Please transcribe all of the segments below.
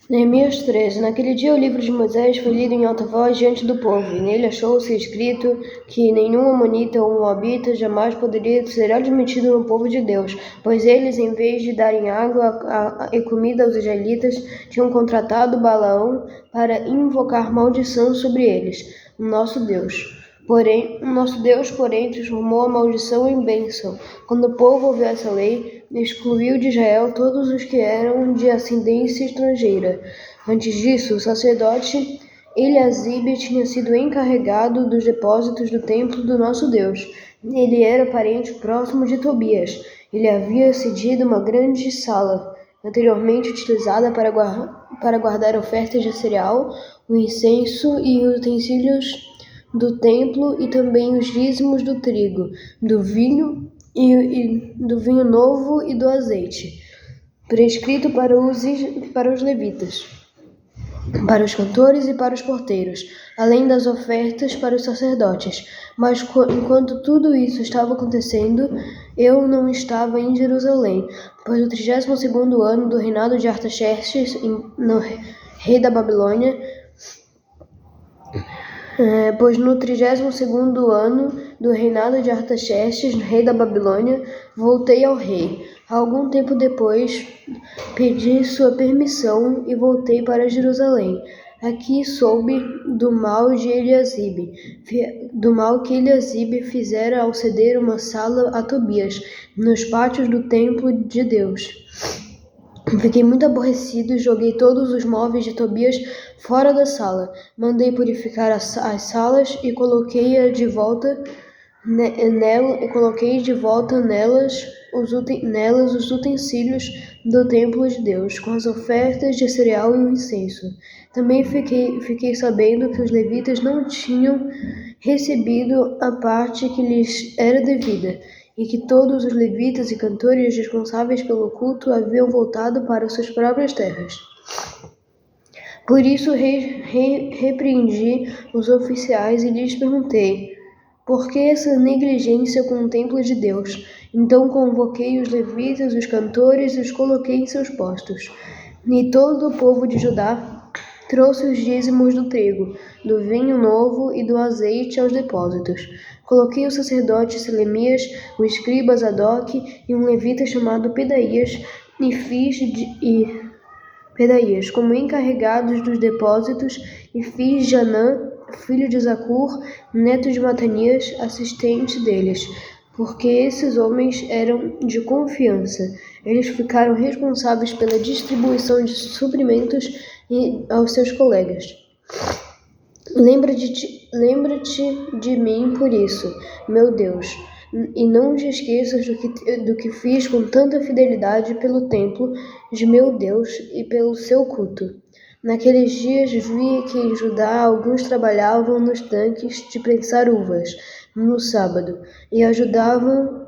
Neemias 13. Naquele dia o livro de Moisés foi lido em alta voz diante do povo, e nele achou-se escrito que nenhum amonita ou moabita jamais poderia ser admitido no povo de Deus, pois eles, em vez de darem água e comida aos israelitas, tinham contratado Balaão para invocar maldição sobre eles, o nosso Deus. Porém, transformou a maldição em bênção. Quando o povo ouviu essa lei, excluiu de Israel todos os que eram de ascendência estrangeira. Antes disso, o sacerdote Eliasibe tinha sido encarregado dos depósitos do templo do nosso Deus. Ele era parente próximo de Tobias. Ele havia cedido uma grande sala, anteriormente utilizada para guardar ofertas de cereal, o incenso e utensílios do templo, e também os dízimos do trigo, do vinho do vinho novo e do azeite, prescrito para os levitas, para os cantores e para os porteiros, além das ofertas para os sacerdotes. Mas enquanto tudo isso estava acontecendo, eu não estava em Jerusalém, pois no 32º ano do reinado de Artaxerxes, rei da Babilônia, pois no 32º ano do reinado de Artaxerxes, rei da Babilônia, voltei ao rei. Algum tempo depois, pedi sua permissão e voltei para Jerusalém. Aqui soube do mal que Eliasibe fizera ao ceder uma sala a Tobias, nos pátios do templo de Deus. Fiquei muito aborrecido e joguei todos os móveis de Tobias fora da sala. Mandei purificar as salas e coloquei de volta nelas os utensílios do templo de Deus, com as ofertas de cereal e o incenso. Também fiquei sabendo que os levitas não tinham recebido a parte que lhes era devida, e que todos os levitas e cantores responsáveis pelo culto haviam voltado para suas próprias terras. Por isso repreendi os oficiais e lhes perguntei: por que essa negligência com o templo de Deus? Então convoquei os levitas, os cantores e os coloquei em seus postos. E todo o povo de Judá trouxe os dízimos do trigo, do vinho novo e do azeite aos depósitos. Coloquei o sacerdote Selemias, o escriba Zadok e um levita chamado Pedaías como encarregados dos depósitos, e fiz Janã, filho de Zacur, neto de Matanias, assistente deles, porque esses homens eram de confiança. Eles ficaram responsáveis pela distribuição de suprimentos aos seus colegas. Lembra-te de mim por isso, meu Deus, e não te esqueças do que fiz com tanta fidelidade pelo templo de meu Deus e pelo seu culto. Naqueles dias vi que em Judá alguns trabalhavam nos tanques de prensar uvas no sábado, e ajuntavam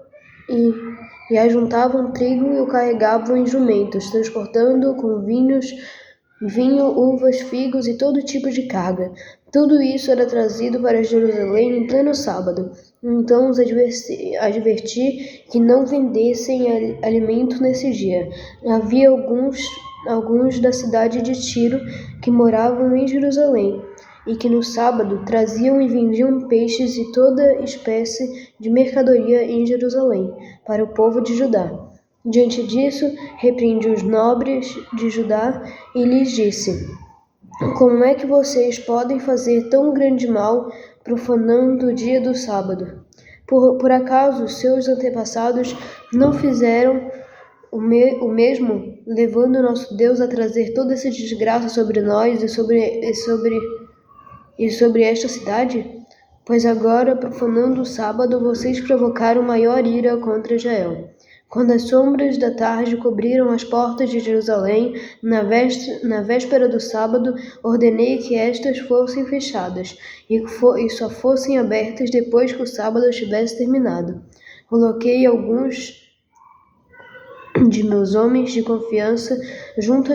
trigo e o carregavam em jumentos, transportando com vinho, uvas, figos e todo tipo de carga. Tudo isso era trazido para Jerusalém em pleno sábado. Então os adverti que não vendessem alimento nesse dia. Havia alguns da cidade de Tiro que moravam em Jerusalém, e que no sábado traziam e vendiam peixes e toda espécie de mercadoria em Jerusalém, para o povo de Judá. Diante disso, repreendi os nobres de Judá e lhes disse: como é que vocês podem fazer tão grande mal, profanando o dia do sábado? Por acaso seus antepassados não fizeram o mesmo, levando nosso Deus a trazer toda essa desgraça sobre nós e sobre esta cidade? Pois agora, profanando o sábado, vocês provocaram maior ira contra Israel. Quando as sombras da tarde cobriram as portas de Jerusalém, na véspera do sábado, ordenei que estas fossem fechadas e só fossem abertas depois que o sábado estivesse terminado. Coloquei alguns de meus homens de confiança junto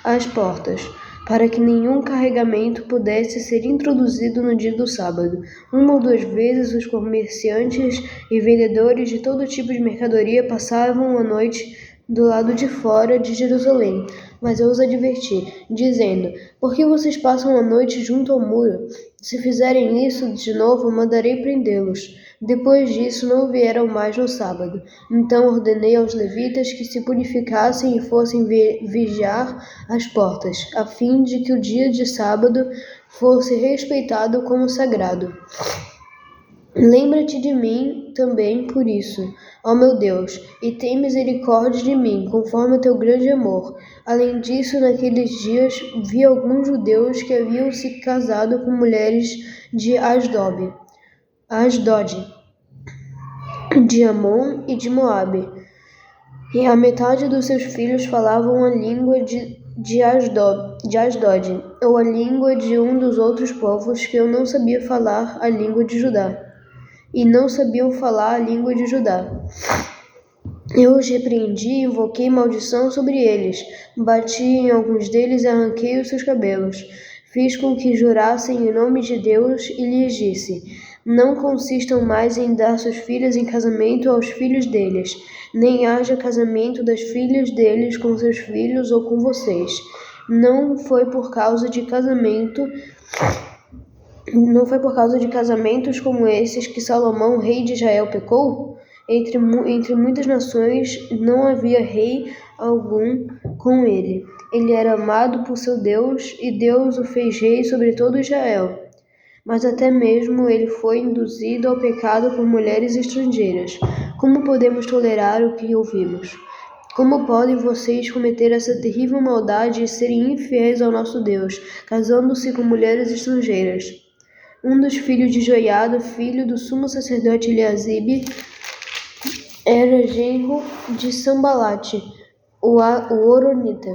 às portas, para que nenhum carregamento pudesse ser introduzido no dia do sábado. Uma ou duas vezes os comerciantes e vendedores de todo tipo de mercadoria passavam a noite do lado de fora de Jerusalém, mas eu os adverti, dizendo: Por que vocês passam a noite junto ao muro? Se fizerem isso de novo, mandarei prendê-los. Depois disso, não vieram mais no sábado. Então ordenei aos levitas que se purificassem e fossem vigiar as portas, a fim de que o dia de sábado fosse respeitado como sagrado. Lembra-te de mim também por isso, ó meu Deus, e tem misericórdia de mim, conforme o teu grande amor. Além disso, naqueles dias vi alguns judeus que haviam se casado com mulheres de Asdod, de Amon e de Moabe, e a metade dos seus filhos falavam a língua de Asdod, ou a língua de um dos outros povos que eu não sabia falar a língua de Judá. E não sabiam falar a língua de Judá. Eu os repreendi e invoquei maldição sobre eles. Bati em alguns deles e arranquei os seus cabelos. Fiz com que jurassem em nome de Deus e lhes disse: Não consistam mais em dar suas filhas em casamento aos filhos deles, nem haja casamento das filhas deles com seus filhos ou com vocês. Não foi por causa de casamentos como esses que Salomão, rei de Israel, pecou? Entre muitas nações não havia rei algum com ele. Ele era amado por seu Deus e Deus o fez rei sobre todo Israel. Mas até mesmo ele foi induzido ao pecado por mulheres estrangeiras. Como podemos tolerar o que ouvimos? Como podem vocês cometer essa terrível maldade e serem infiéis ao nosso Deus, casando-se com mulheres estrangeiras? Um dos filhos de Joiada, filho do sumo sacerdote Eliasibe, era genro de Sambalate, o Horonita.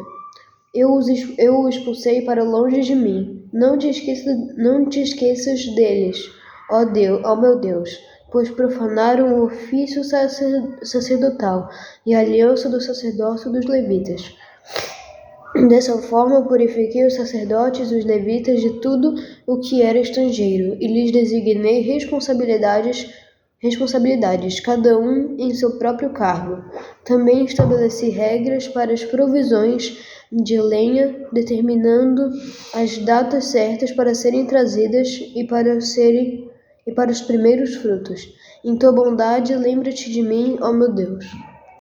Eu o expulsei para longe de mim. Não te esqueças deles, ó meu Deus, pois profanaram o ofício sacerdotal e a aliança do sacerdócio dos levitas. Dessa forma, purifiquei os sacerdotes e os levitas de tudo o que era estrangeiro, e lhes designei responsabilidades, cada um em seu próprio cargo. Também estabeleci regras para as provisões de lenha, determinando as datas certas para serem trazidas e para os primeiros frutos. Em tua bondade, lembra-te de mim, ó meu Deus.